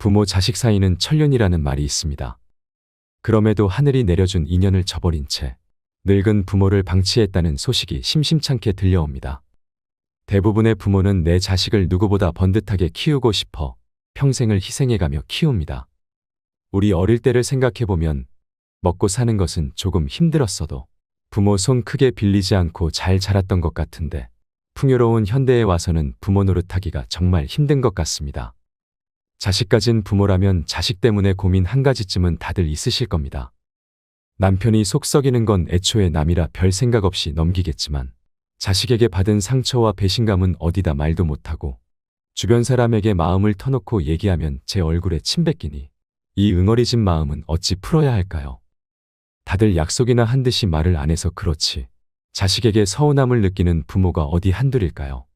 부모 자식 사이는 천륜이라는 말이 있습니다. 그럼에도 하늘이 내려준 인연을 저버린 채 늙은 부모를 방치했다는 소식이 심심찮게 들려옵니다. 대부분의 부모는 내 자식을 누구보다 번듯하게 키우고 싶어 평생을 희생해가며 키웁니다. 우리 어릴 때를 생각해보면 먹고 사는 것은 조금 힘들었어도 부모 손 크게 빌리지 않고 잘 자랐던 것 같은데 풍요로운 현대에 와서는 부모 노릇하기가 정말 힘든 것 같습니다. 자식 가진 부모라면 자식 때문에 고민 한 가지쯤은 다들 있으실 겁니다. 남편이 속 썩이는 건 애초에 남이라 별 생각 없이 넘기겠지만 자식에게 받은 상처와 배신감은 어디다 말도 못하고 주변 사람에게 마음을 터놓고 얘기하면 제 얼굴에 침 뱉기니 이 응어리진 마음은 어찌 풀어야 할까요? 다들 약속이나 한 듯이 말을 안 해서 그렇지 자식에게 서운함을 느끼는 부모가 어디 한둘일까요?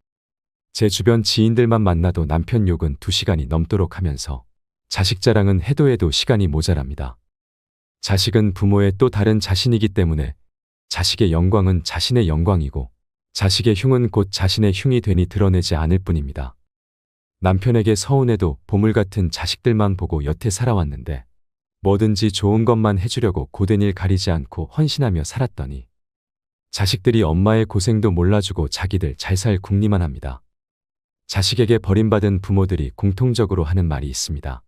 제 주변 지인들만 만나도 남편 욕은 2시간이 넘도록 하면서 자식 자랑은 해도 해도 시간이 모자랍니다. 자식은 부모의 또 다른 자신이기 때문에 자식의 영광은 자신의 영광이고 자식의 흉은 곧 자신의 흉이 되니 드러내지 않을 뿐입니다. 남편에게 서운해도 보물 같은 자식들만 보고 여태 살아왔는데 뭐든지 좋은 것만 해주려고 고된 일 가리지 않고 헌신하며 살았더니 자식들이 엄마의 고생도 몰라주고 자기들 잘 살 궁리만 합니다. 자식에게 버림받은 부모들이 공통적으로 하는 말이 있습니다.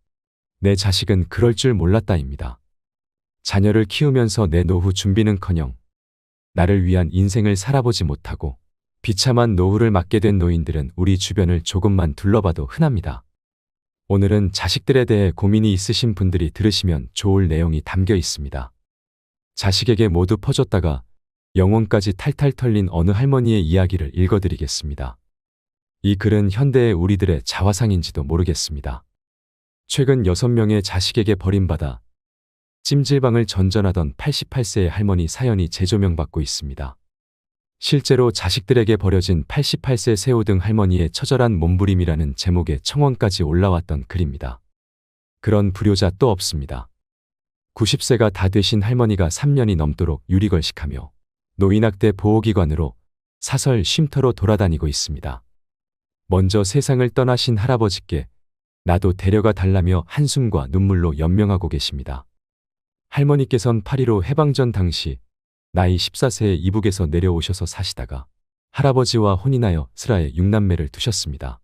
내 자식은 그럴 줄 몰랐다입니다. 자녀를 키우면서 내 노후 준비는커녕 나를 위한 인생을 살아보지 못하고 비참한 노후를 맞게 된 노인들은 우리 주변을 조금만 둘러봐도 흔합니다. 오늘은 자식들에 대해 고민이 있으신 분들이 들으시면 좋을 내용이 담겨 있습니다. 자식에게 모두 퍼줬다가 영혼까지 탈탈 털린 어느 할머니의 이야기를 읽어드리겠습니다. 이 글은 현대의 우리들의 자화상인지도 모르겠습니다. 최근 6명의 자식에게 버림받아 찜질방을 전전하던 88세의 할머니 사연이 재조명받고 있습니다. 실제로 자식들에게 버려진 88세 새우등 할머니의 처절한 몸부림이라는 제목의 청원까지 올라왔던 글입니다. 그런 불효자 또 없습니다. 90세가 다 되신 할머니가 3년이 넘도록 유리걸식하며 노인학대 보호기관으로 사설 쉼터로 돌아다니고 있습니다. 먼저 세상을 떠나신 할아버지께 나도 데려가 달라며 한숨과 눈물로 연명하고 계십니다. 할머니께선 8.15 해방전 당시 나이 14세에 이북에서 내려오셔서 사시다가 할아버지와 혼인하여 슬하에 6남매를 두셨습니다.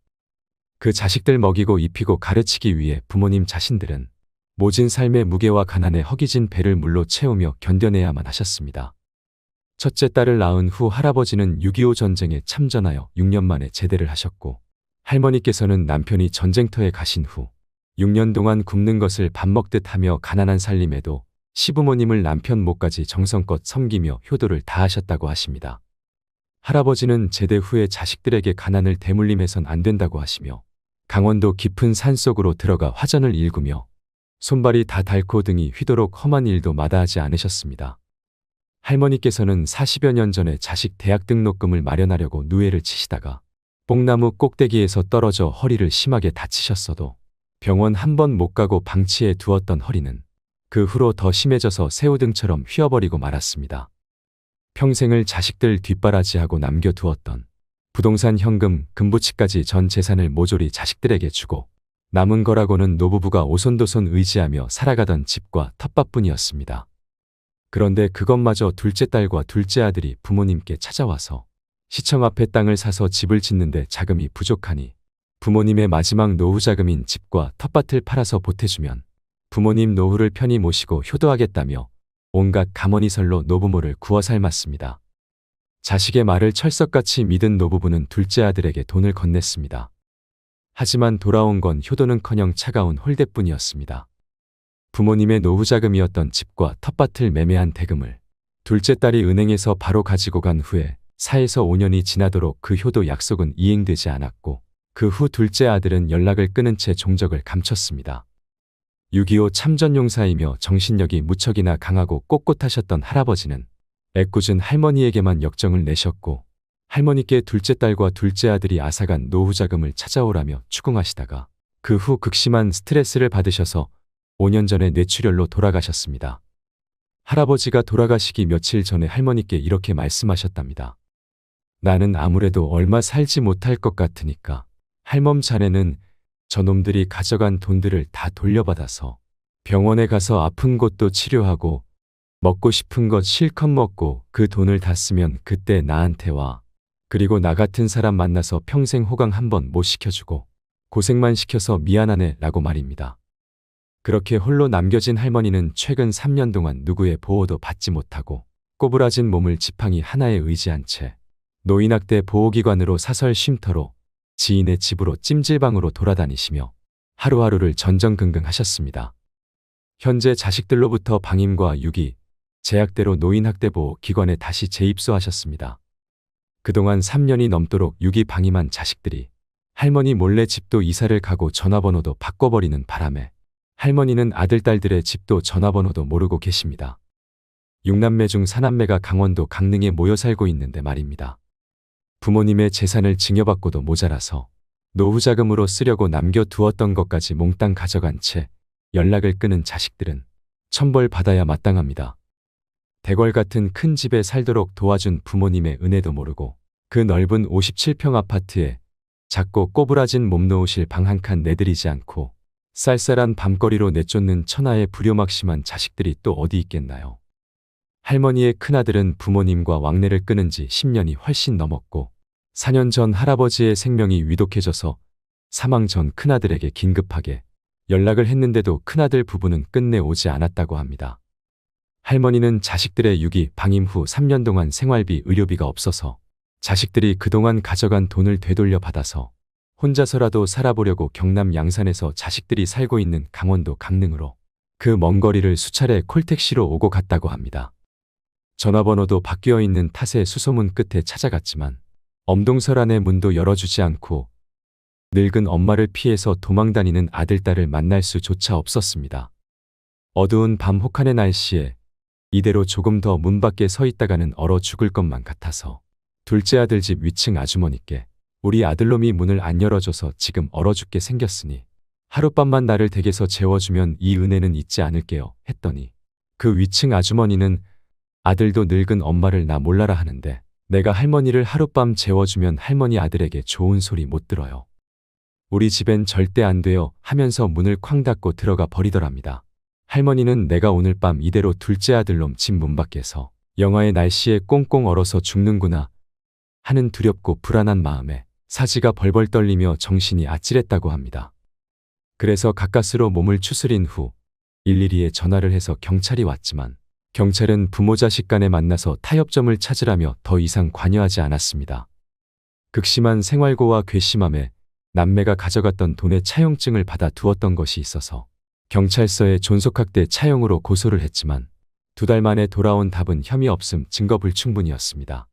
그 자식들 먹이고 입히고 가르치기 위해 부모님 자신들은 모진 삶의 무게와 가난에 허기진 배를 물로 채우며 견뎌내야만 하셨습니다. 첫째 딸을 낳은 후 할아버지는 6.25 전쟁에 참전하여 6년 만에 제대를 하셨고 할머니께서는 남편이 전쟁터에 가신 후 6년 동안 굶는 것을 밥 먹듯 하며 가난한 살림에도 시부모님을 남편 몫까지 정성껏 섬기며 효도를 다하셨다고 하십니다. 할아버지는 제대 후에 자식들에게 가난을 대물림해선 안 된다고 하시며 강원도 깊은 산속으로 들어가 화전을 일구며 손발이 다 닳고 등이 휘도록 험한 일도 마다하지 않으셨습니다. 할머니께서는 40여 년 전에 자식 대학 등록금을 마련하려고 누에를 치시다가 뽕나무 꼭대기에서 떨어져 허리를 심하게 다치셨어도 병원 한 번 못 가고 방치해 두었던 허리는 그 후로 더 심해져서 새우등처럼 휘어버리고 말았습니다. 평생을 자식들 뒷바라지하고 남겨두었던 부동산 현금, 금부치까지 전 재산을 모조리 자식들에게 주고 남은 거라고는 노부부가 오손도손 의지하며 살아가던 집과 텃밭뿐이었습니다. 그런데 그것마저 둘째 딸과 둘째 아들이 부모님께 찾아와서 시청 앞에 땅을 사서 집을 짓는데 자금이 부족하니 부모님의 마지막 노후 자금인 집과 텃밭을 팔아서 보태주면 부모님 노후를 편히 모시고 효도하겠다며 온갖 가머니설로 노부모를 구워 삶았습니다. 자식의 말을 철석같이 믿은 노부부는 둘째 아들에게 돈을 건넸습니다. 하지만 돌아온 건 효도는커녕 차가운 홀대뿐이었습니다. 부모님의 노후 자금이었던 집과 텃밭을 매매한 대금을 둘째 딸이 은행에서 바로 가지고 간 후에 4에서 5년이 지나도록 그 효도 약속은 이행되지 않았고 그 후 둘째 아들은 연락을 끊은 채 종적을 감췄습니다. 6.25 참전용사이며 정신력이 무척이나 강하고 꼿꼿하셨던 할아버지는 애꿎은 할머니에게만 역정을 내셨고 할머니께 둘째 딸과 둘째 아들이 앗아간 노후 자금을 찾아오라며 추궁하시다가 그 후 극심한 스트레스를 받으셔서 5년 전에 뇌출혈로 돌아가셨습니다. 할아버지가 돌아가시기 며칠 전에 할머니께 이렇게 말씀하셨답니다. 나는 아무래도 얼마 살지 못할 것 같으니까 할멈 자네는 저놈들이 가져간 돈들을 다 돌려받아서 병원에 가서 아픈 곳도 치료하고 먹고 싶은 것 실컷 먹고 그 돈을 다 쓰면 그때 나한테 와. 그리고 나 같은 사람 만나서 평생 호강 한번 못 시켜주고 고생만 시켜서 미안하네 라고 말입니다. 그렇게 홀로 남겨진 할머니는 최근 3년 동안 누구의 보호도 받지 못하고 꼬부라진 몸을 지팡이 하나에 의지한 채 노인학대 보호기관으로 사설 쉼터로 지인의 집으로 찜질방으로 돌아다니시며 하루하루를 전전긍긍하셨습니다. 현재 자식들로부터 방임과 유기, 제약대로 노인학대보호기관에 다시 재입소하셨습니다. 그동안 3년이 넘도록 유기 방임한 자식들이 할머니 몰래 집도 이사를 가고 전화번호도 바꿔버리는 바람에 할머니는 아들딸들의 집도 전화번호도 모르고 계십니다. 6남매 중 4남매가 강원도 강릉에 모여 살고 있는데 말입니다. 부모님의 재산을 증여받고도 모자라서 노후자금으로 쓰려고 남겨두었던 것까지 몽땅 가져간 채 연락을 끊은 자식들은 천벌 받아야 마땅합니다. 대궐 같은 큰 집에 살도록 도와준 부모님의 은혜도 모르고 그 넓은 57평 아파트에 작고 꼬부라진 몸 놓으실 방 한 칸 내드리지 않고 쌀쌀한 밤거리로 내쫓는 천하의 불효막심한 자식들이 또 어디 있겠나요? 할머니의 큰아들은 부모님과 왕래를 끊은 지 10년이 훨씬 넘었고 4년 전 할아버지의 생명이 위독해져서 사망 전 큰아들에게 긴급하게 연락을 했는데도 큰아들 부부는 끝내 오지 않았다고 합니다. 할머니는 자식들의 유기 방임 후 3년 동안 생활비, 의료비가 없어서 자식들이 그동안 가져간 돈을 되돌려 받아서 혼자서라도 살아보려고 경남 양산에서 자식들이 살고 있는 강원도 강릉으로 그 먼 거리를 수차례 콜택시로 오고 갔다고 합니다. 전화번호도 바뀌어 있는 탓에 수소문 끝에 찾아갔지만 엄동설 안의 문도 열어주지 않고 늙은 엄마를 피해서 도망다니는 아들딸을 만날 수조차 없었습니다. 어두운 밤 혹한의 날씨에 이대로 조금 더 문 밖에 서 있다가는 얼어 죽을 것만 같아서 둘째 아들 집 위층 아주머니께 우리 아들놈이 문을 안 열어줘서 지금 얼어 죽게 생겼으니 하룻밤만 나를 댁에서 재워주면 이 은혜는 잊지 않을게요 했더니 그 위층 아주머니는 아들도 늙은 엄마를 나 몰라라 하는데 내가 할머니를 하룻밤 재워주면 할머니 아들에게 좋은 소리 못 들어요. 우리 집엔 절대 안 돼요 하면서 문을 쾅 닫고 들어가 버리더랍니다. 할머니는 내가 오늘 밤 이대로 둘째 아들놈 집 문 밖에서 영하의 날씨에 꽁꽁 얼어서 죽는구나 하는 두렵고 불안한 마음에 사지가 벌벌 떨리며 정신이 아찔했다고 합니다. 그래서 가까스로 몸을 추스린 후 112에 전화를 해서 경찰이 왔지만 경찰은 부모 자식 간에 만나서 타협점을 찾으라며 더 이상 관여하지 않았습니다. 극심한 생활고와 괘씸함에 남매가 가져갔던 돈의 차용증을 받아 두었던 것이 있어서 경찰서에 존속학대 차용으로 고소를 했지만 2달 만에 돌아온 답은 혐의 없음 증거 불충분이었습니다.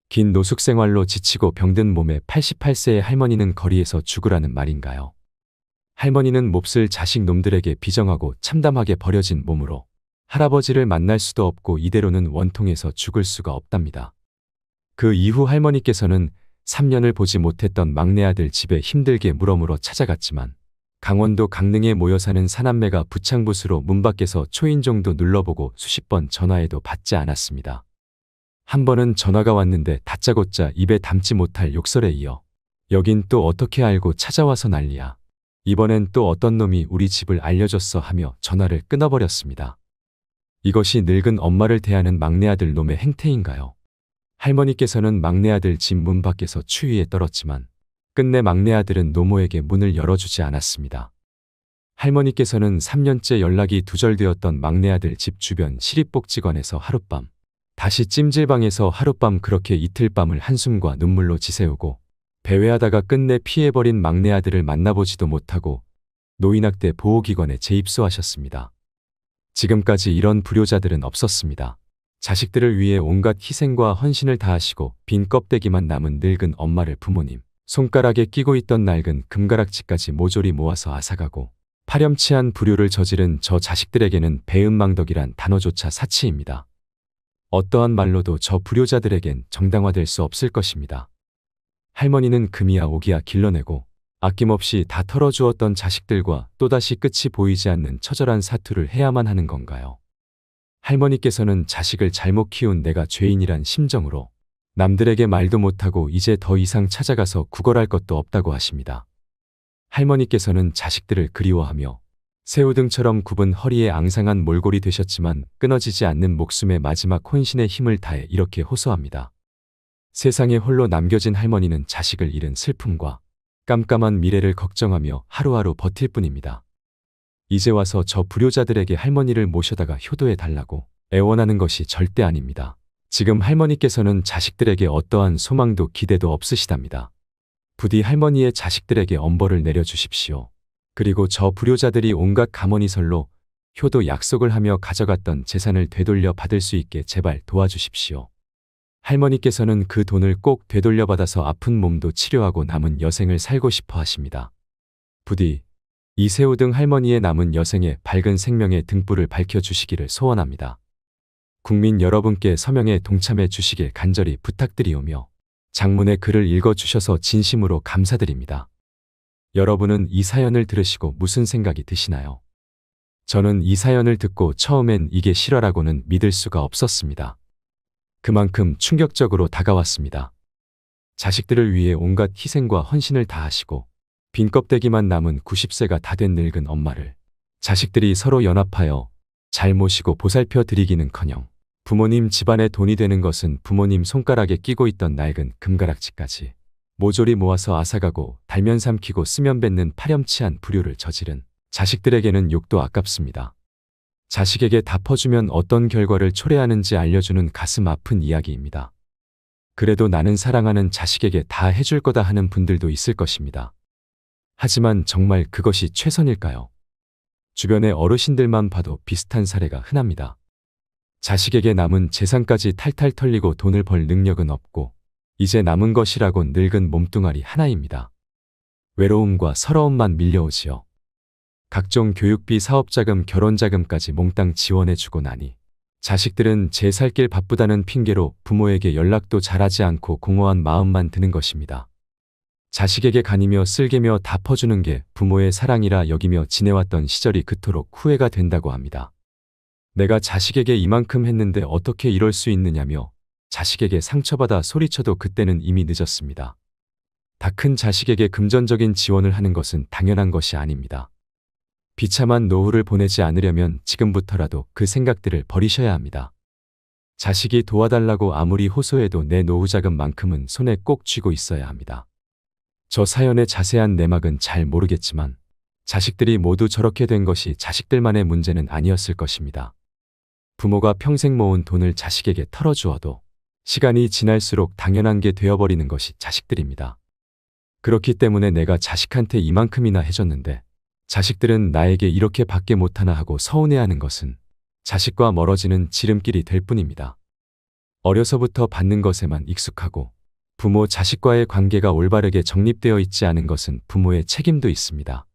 긴 노숙 생활로 지치고 병든 몸에 88세의 할머니는 거리에서 죽으라는 말인가요? 할머니는 몹쓸 자식 놈들에게 비정하고 참담하게 버려진 몸으로 할아버지를 만날 수도 없고 이대로는 원통해서 죽을 수가 없답니다. 그 이후 할머니께서는 3년을 보지 못했던 막내 아들 집에 힘들게 물어물어 찾아갔지만 강원도 강릉에 모여 사는 사남매가 부창부수로 문 밖에서 초인종도 눌러보고 수십 번 전화해도 받지 않았습니다. 한 번은 전화가 왔는데 다짜고짜 입에 담지 못할 욕설에 이어 여긴 또 어떻게 알고 찾아와서 난리야. 이번엔 또 어떤 놈이 우리 집을 알려줬어 하며 전화를 끊어버렸습니다. 이것이 늙은 엄마를 대하는 막내 아들 놈의 행태인가요? 할머니께서는 막내 아들 집 문 밖에서 추위에 떨었지만 끝내 막내 아들은 노모에게 문을 열어주지 않았습니다. 할머니께서는 3년째 연락이 두절되었던 막내 아들 집 주변 시립복지관에서 하룻밤, 다시 찜질방에서 하룻밤 그렇게 이틀 밤을 한숨과 눈물로 지새우고 배회하다가 끝내 피해버린 막내 아들을 만나보지도 못하고 노인학대 보호기관에 재입소하셨습니다. 지금까지 이런 불효자들은 없었습니다. 자식들을 위해 온갖 희생과 헌신을 다하시고 빈 껍데기만 남은 늙은 엄마를 부모님 손가락에 끼고 있던 낡은 금가락지까지 모조리 모아서 앗아가고 파렴치한 불효를 저지른 저 자식들에게는 배은망덕이란 단어조차 사치입니다. 어떠한 말로도 저 불효자들에겐 정당화될 수 없을 것입니다. 할머니는 금이야 오기야 길러내고 아낌없이 다 털어주었던 자식들과 또다시 끝이 보이지 않는 처절한 사투를 해야만 하는 건가요? 할머니께서는 자식을 잘못 키운 내가 죄인이란 심정으로 남들에게 말도 못하고 이제 더 이상 찾아가서 구걸할 것도 없다고 하십니다. 할머니께서는 자식들을 그리워하며 새우등처럼 굽은 허리에 앙상한 몰골이 되셨지만 끊어지지 않는 목숨의 마지막 혼신의 힘을 다해 이렇게 호소합니다. 세상에 홀로 남겨진 할머니는 자식을 잃은 슬픔과 깜깜한 미래를 걱정하며 하루하루 버틸 뿐입니다. 이제 와서 저 불효자들에게 할머니를 모셔다가 효도해 달라고 애원하는 것이 절대 아닙니다. 지금 할머니께서는 자식들에게 어떠한 소망도 기대도 없으시답니다. 부디 할머니의 자식들에게 엄벌을 내려주십시오. 그리고 저 불효자들이 온갖 가머니설로 효도 약속을 하며 가져갔던 재산을 되돌려 받을 수 있게 제발 도와주십시오. 할머니께서는 그 돈을 꼭 되돌려받아서 아픈 몸도 치료하고 남은 여생을 살고 싶어 하십니다. 부디 이세우등 할머니의 남은 여생에 밝은 생명의 등불을 밝혀주시기를 소원합니다. 국민 여러분께 서명에 동참해 주시길 간절히 부탁드리오며 장문의 글을 읽어주셔서 진심으로 감사드립니다. 여러분은 이 사연을 들으시고 무슨 생각이 드시나요? 저는 이 사연을 듣고 처음엔 이게 실화라고는 믿을 수가 없었습니다. 그만큼 충격적으로 다가왔습니다. 자식들을 위해 온갖 희생과 헌신을 다하시고 빈 껍데기만 남은 90세가 다 된 늙은 엄마를 자식들이 서로 연합하여 잘 모시고 보살펴 드리기는커녕 부모님 집안에 돈이 되는 것은 부모님 손가락에 끼고 있던 낡은 금가락지까지 모조리 모아서 앗아가고 달면 삼키고 쓰면 뱉는 파렴치한 불효를 저지른 자식들에게는 욕도 아깝습니다. 자식에게 다 퍼주면 어떤 결과를 초래하는지 알려주는 가슴 아픈 이야기입니다. 그래도 나는 사랑하는 자식에게 다 해줄 거다 하는 분들도 있을 것입니다. 하지만 정말 그것이 최선일까요? 주변의 어르신들만 봐도 비슷한 사례가 흔합니다. 자식에게 남은 재산까지 탈탈 털리고 돈을 벌 능력은 없고 이제 남은 것이라곤 늙은 몸뚱아리 하나입니다. 외로움과 서러움만 밀려오지요. 각종 교육비, 사업자금, 결혼자금까지 몽땅 지원해주고 나니 자식들은 제 살 길 바쁘다는 핑계로 부모에게 연락도 잘하지 않고 공허한 마음만 드는 것입니다. 자식에게 간이며 쓸개며 다 퍼주는 게 부모의 사랑이라 여기며 지내왔던 시절이 그토록 후회가 된다고 합니다. 내가 자식에게 이만큼 했는데 어떻게 이럴 수 있느냐며 자식에게 상처받아 소리쳐도 그때는 이미 늦었습니다. 다 큰 자식에게 금전적인 지원을 하는 것은 당연한 것이 아닙니다. 비참한 노후를 보내지 않으려면 지금부터라도 그 생각들을 버리셔야 합니다. 자식이 도와달라고 아무리 호소해도 내 노후자금만큼은 손에 꼭 쥐고 있어야 합니다. 저 사연의 자세한 내막은 잘 모르겠지만 자식들이 모두 저렇게 된 것이 자식들만의 문제는 아니었을 것입니다. 부모가 평생 모은 돈을 자식에게 털어주어도 시간이 지날수록 당연한 게 되어버리는 것이 자식들입니다. 그렇기 때문에 내가 자식한테 이만큼이나 해줬는데 자식들은 나에게 이렇게 밖에 못하나 하고 서운해하는 것은 자식과 멀어지는 지름길이 될 뿐입니다. 어려서부터 받는 것에만 익숙하고 부모 자식과의 관계가 올바르게 정립되어 있지 않은 것은 부모의 책임도 있습니다.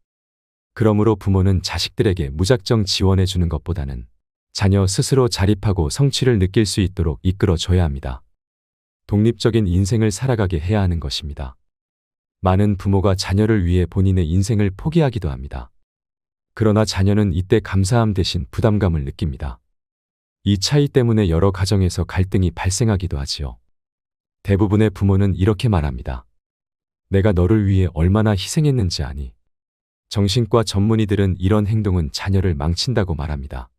그러므로 부모는 자식들에게 무작정 지원해 주는 것보다는 자녀 스스로 자립하고 성취를 느낄 수 있도록 이끌어줘야 합니다. 독립적인 인생을 살아가게 해야 하는 것입니다. 많은 부모가 자녀를 위해 본인의 인생을 포기하기도 합니다. 그러나 자녀는 이때 감사함 대신 부담감을 느낍니다. 이 차이 때문에 여러 가정에서 갈등이 발생하기도 하지요. 대부분의 부모는 이렇게 말합니다. 내가 너를 위해 얼마나 희생했는지 아니? 정신과 전문의들은 이런 행동은 자녀를 망친다고 말합니다.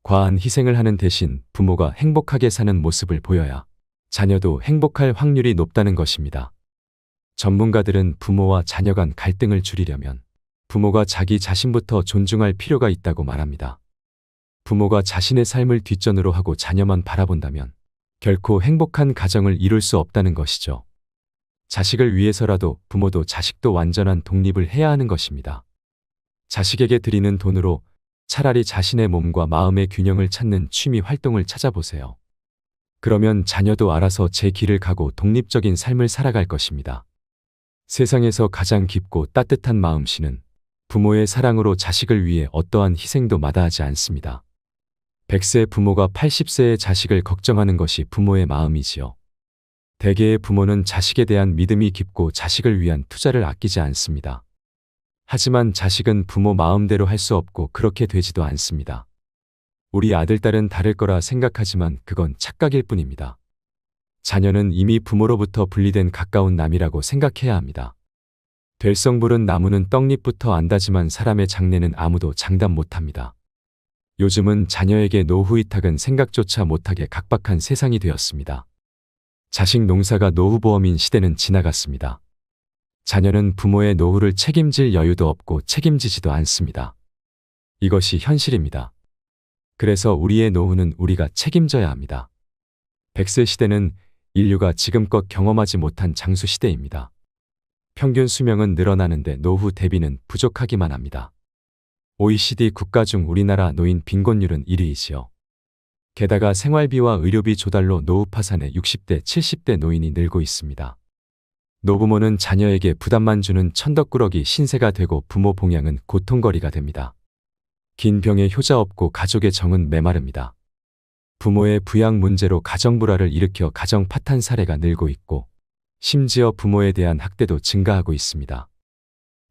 과한 희생을 하는 대신 부모가 행복하게 사는 모습을 보여야 자녀도 행복할 확률이 높다는 것입니다. 전문가들은 부모와 자녀 간 갈등을 줄이려면 부모가 자기 자신부터 존중할 필요가 있다고 말합니다. 부모가 자신의 삶을 뒷전으로 하고 자녀만 바라본다면 결코 행복한 가정을 이룰 수 없다는 것이죠. 자식을 위해서라도 부모도 자식도 완전한 독립을 해야 하는 것입니다. 자식에게 드리는 돈으로 차라리 자신의 몸과 마음의 균형을 찾는 취미 활동을 찾아보세요. 그러면 자녀도 알아서 제 길을 가고 독립적인 삶을 살아갈 것입니다. 세상에서 가장 깊고 따뜻한 마음씨는 부모의 사랑으로 자식을 위해 어떠한 희생도 마다하지 않습니다. 100세 부모가 80세의 자식을 걱정하는 것이 부모의 마음이지요. 대개의 부모는 자식에 대한 믿음이 깊고 자식을 위한 투자를 아끼지 않습니다. 하지만 자식은 부모 마음대로 할 수 없고 그렇게 되지도 않습니다. 우리 아들, 딸은 다를 거라 생각하지만 그건 착각일 뿐입니다. 자녀는 이미 부모로부터 분리된 가까운 남이라고 생각해야 합니다. 될성부른 나무는 떡잎부터 안다지만 사람의 장래는 아무도 장담 못합니다. 요즘은 자녀에게 노후 위탁은 생각조차 못하게 각박한 세상이 되었습니다. 자식 농사가 노후보험인 시대는 지나갔습니다. 자녀는 부모의 노후를 책임질 여유도 없고 책임지지도 않습니다. 이것이 현실입니다. 그래서 우리의 노후는 우리가 책임져야 합니다. 100세 시대는 인류가 지금껏 경험하지 못한 장수 시대입니다. 평균 수명은 늘어나는데 노후 대비는 부족하기만 합니다. OECD 국가 중 우리나라 노인 빈곤율은 1위이지요. 게다가 생활비와 의료비 조달로 노후 파산에 60대, 70대 노인이 늘고 있습니다. 노부모는 자녀에게 부담만 주는 천덕꾸러기 신세가 되고 부모 봉양은 고통거리가 됩니다. 긴 병에 효자 없고 가족의 정은 메마릅니다. 부모의 부양 문제로 가정불화를 일으켜 가정 파탄 사례가 늘고 있고 심지어 부모에 대한 학대도 증가하고 있습니다.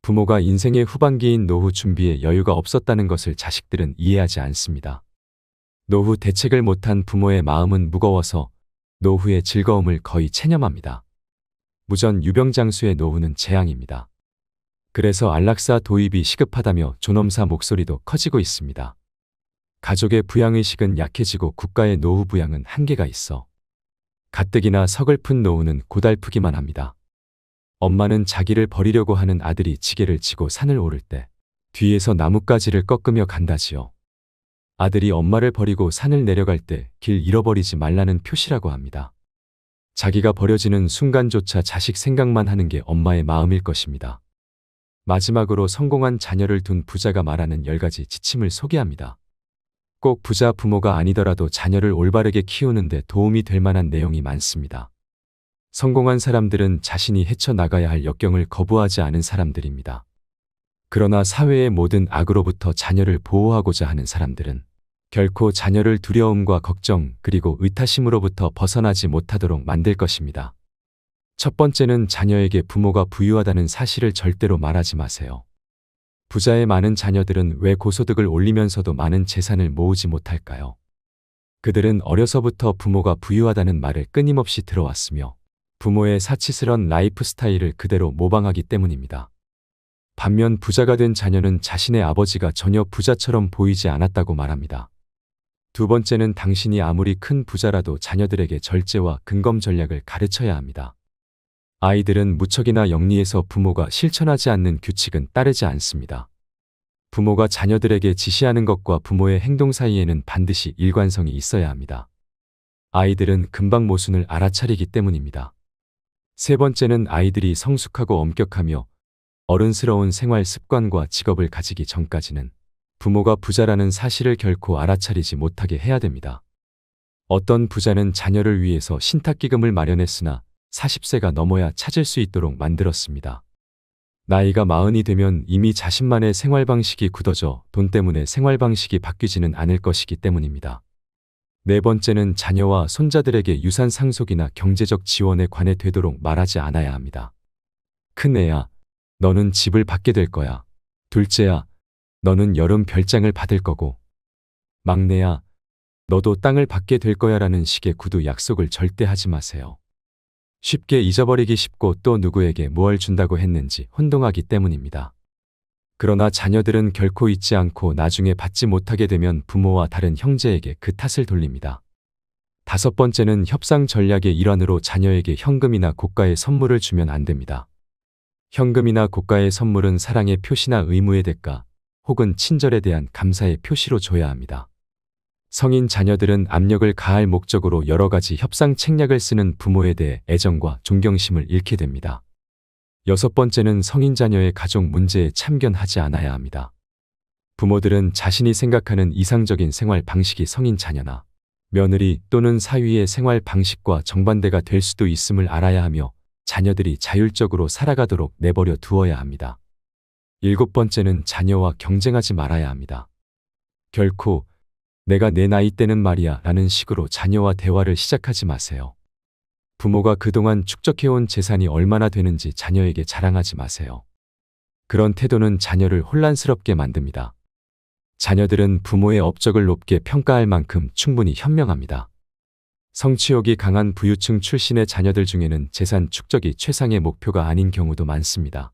부모가 인생의 후반기인 노후 준비에 여유가 없었다는 것을 자식들은 이해하지 않습니다. 노후 대책을 못한 부모의 마음은 무거워서 노후의 즐거움을 거의 체념합니다. 무전 유병장수의 노후는 재앙입니다. 그래서 안락사 도입이 시급하다며 존엄사 목소리도 커지고 있습니다. 가족의 부양의식은 약해지고 국가의 노후 부양은 한계가 있어 가뜩이나 서글픈 노후는 고달프기만 합니다. 엄마는 자기를 버리려고 하는 아들이 지게를 지고 산을 오를 때 뒤에서 나뭇가지를 꺾으며 간다지요. 아들이 엄마를 버리고 산을 내려갈 때 길 잃어버리지 말라는 표시라고 합니다. 자기가 버려지는 순간조차 자식 생각만 하는 게 엄마의 마음일 것입니다. 마지막으로 성공한 자녀를 둔 부자가 말하는 10가지 지침을 소개합니다. 꼭 부자 부모가 아니더라도 자녀를 올바르게 키우는데 도움이 될 만한 내용이 많습니다. 성공한 사람들은 자신이 헤쳐나가야 할 역경을 거부하지 않은 사람들입니다. 그러나 사회의 모든 악으로부터 자녀를 보호하고자 하는 사람들은 결코 자녀를 두려움과 걱정 그리고 의타심으로부터 벗어나지 못하도록 만들 것입니다. 첫 번째는 자녀에게 부모가 부유하다는 사실을 절대로 말하지 마세요. 부자의 많은 자녀들은 왜 고소득을 올리면서도 많은 재산을 모으지 못할까요? 그들은 어려서부터 부모가 부유하다는 말을 끊임없이 들어왔으며 부모의 사치스런 라이프 스타일을 그대로 모방하기 때문입니다. 반면 부자가 된 자녀는 자신의 아버지가 전혀 부자처럼 보이지 않았다고 말합니다. 두 번째는 당신이 아무리 큰 부자라도 자녀들에게 절제와 근검 전략을 가르쳐야 합니다. 아이들은 무척이나 영리해서 부모가 실천하지 않는 규칙은 따르지 않습니다. 부모가 자녀들에게 지시하는 것과 부모의 행동 사이에는 반드시 일관성이 있어야 합니다. 아이들은 금방 모순을 알아차리기 때문입니다. 세 번째는 아이들이 성숙하고 엄격하며 어른스러운 생활 습관과 직업을 가지기 전까지는 부모가 부자라는 사실을 결코 알아차리지 못하게 해야 됩니다. 어떤 부자는 자녀를 위해서 신탁기금을 마련했으나 40세가 넘어야 찾을 수 있도록 만들었습니다. 나이가 40이 되면 이미 자신만의 생활 방식이 굳어져 돈 때문에 생활 방식이 바뀌지는 않을 것이기 때문입니다. 네 번째는 자녀와 손자들에게 유산 상속이나 경제적 지원에 관해 되도록 말하지 않아야 합니다. 큰애야, 너는 집을 받게 될 거야. 둘째야, 너는 여름 별장을 받을 거고. 막내야, 너도 땅을 받게 될 거야 라는 식의 구두 약속을 절대 하지 마세요. 쉽게 잊어버리기 쉽고 또 누구에게 뭘 준다고 했는지 혼동하기 때문입니다. 그러나 자녀들은 결코 잊지 않고 나중에 받지 못하게 되면 부모와 다른 형제에게 그 탓을 돌립니다. 다섯 번째는 협상 전략의 일환으로 자녀에게 현금이나 고가의 선물을 주면 안 됩니다. 현금이나 고가의 선물은 사랑의 표시나 의무의 대가 혹은 친절에 대한 감사의 표시로 줘야 합니다. 성인 자녀들은 압력을 가할 목적으로 여러 가지 협상 책략을 쓰는 부모에 대해 애정과 존경심을 잃게 됩니다. 여섯 번째는 성인 자녀의 가족 문제에 참견하지 않아야 합니다. 부모들은 자신이 생각하는 이상적인 생활 방식이 성인 자녀나 며느리 또는 사위의 생활 방식과 정반대가 될 수도 있음을 알아야 하며 자녀들이 자율적으로 살아가도록 내버려 두어야 합니다. 일곱 번째는 자녀와 경쟁하지 말아야 합니다. 결코 내가 내 나이 때는 말이야 라는 식으로 자녀와 대화를 시작하지 마세요. 부모가 그동안 축적해온 재산이 얼마나 되는지 자녀에게 자랑하지 마세요. 그런 태도는 자녀를 혼란스럽게 만듭니다. 자녀들은 부모의 업적을 높게 평가할 만큼 충분히 현명합니다. 성취욕이 강한 부유층 출신의 자녀들 중에는 재산 축적이 최상의 목표가 아닌 경우도 많습니다.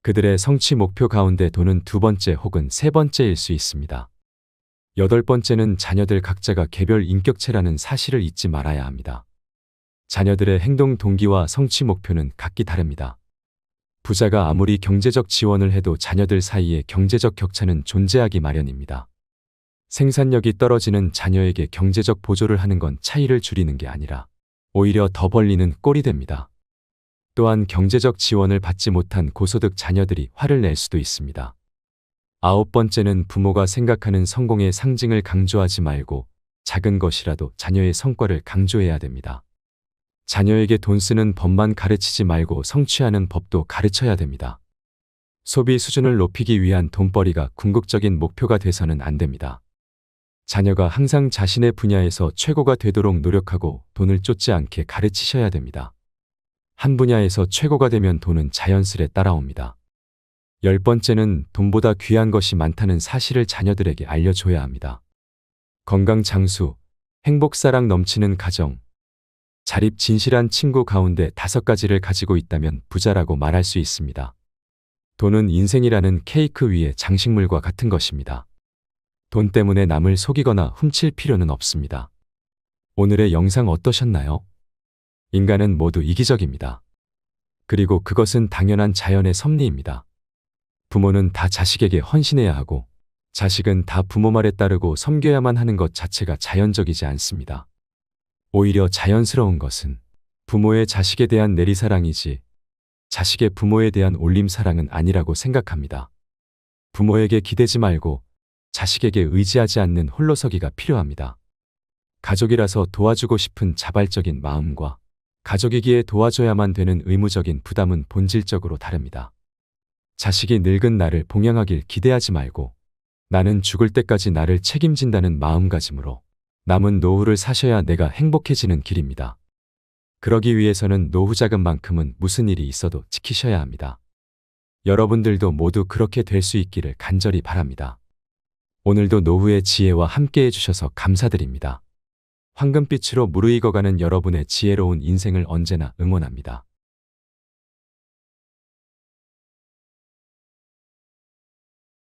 그들의 성취 목표 가운데 돈은 두 번째 혹은 세 번째일 수 있습니다. 여덟 번째는 자녀들 각자가 개별 인격체라는 사실을 잊지 말아야 합니다. 자녀들의 행동 동기와 성취 목표는 각기 다릅니다. 부자가 아무리 경제적 지원을 해도 자녀들 사이에 경제적 격차는 존재하기 마련입니다. 생산력이 떨어지는 자녀에게 경제적 보조를 하는 건 차이를 줄이는 게 아니라 오히려 더 벌리는 꼴이 됩니다. 또한 경제적 지원을 받지 못한 고소득 자녀들이 화를 낼 수도 있습니다. 아홉 번째는 부모가 생각하는 성공의 상징을 강조하지 말고 작은 것이라도 자녀의 성과를 강조해야 됩니다. 자녀에게 돈 쓰는 법만 가르치지 말고 성취하는 법도 가르쳐야 됩니다. 소비 수준을 높이기 위한 돈벌이가 궁극적인 목표가 돼서는 안 됩니다. 자녀가 항상 자신의 분야에서 최고가 되도록 노력하고 돈을 쫓지 않게 가르치셔야 됩니다. 한 분야에서 최고가 되면 돈은 자연스레 따라옵니다. 열 번째는 돈보다 귀한 것이 많다는 사실을 자녀들에게 알려줘야 합니다. 건강 장수, 행복 사랑 넘치는 가정, 자립 진실한 친구 가운데 다섯 가지를 가지고 있다면 부자라고 말할 수 있습니다. 돈은 인생이라는 케이크 위에 장식물과 같은 것입니다. 돈 때문에 남을 속이거나 훔칠 필요는 없습니다. 오늘의 영상 어떠셨나요? 인간은 모두 이기적입니다. 그리고 그것은 당연한 자연의 섭리입니다. 부모는 다 자식에게 헌신해야 하고 자식은 다 부모 말에 따르고 섬겨야만 하는 것 자체가 자연적이지 않습니다. 오히려 자연스러운 것은 부모의 자식에 대한 내리사랑이지 자식의 부모에 대한 올림사랑은 아니라고 생각합니다. 부모에게 기대지 말고 자식에게 의지하지 않는 홀로서기가 필요합니다. 가족이라서 도와주고 싶은 자발적인 마음과 가족이기에 도와줘야만 되는 의무적인 부담은 본질적으로 다릅니다. 자식이 늙은 나를 봉양하길 기대하지 말고 나는 죽을 때까지 나를 책임진다는 마음가짐으로 남은 노후를 사셔야 내가 행복해지는 길입니다. 그러기 위해서는 노후 자금만큼은 무슨 일이 있어도 지키셔야 합니다. 여러분들도 모두 그렇게 될 수 있기를 간절히 바랍니다. 오늘도 노후의 지혜와 함께 해주셔서 감사드립니다. 황금빛으로 무르익어가는 여러분의 지혜로운 인생을 언제나 응원합니다.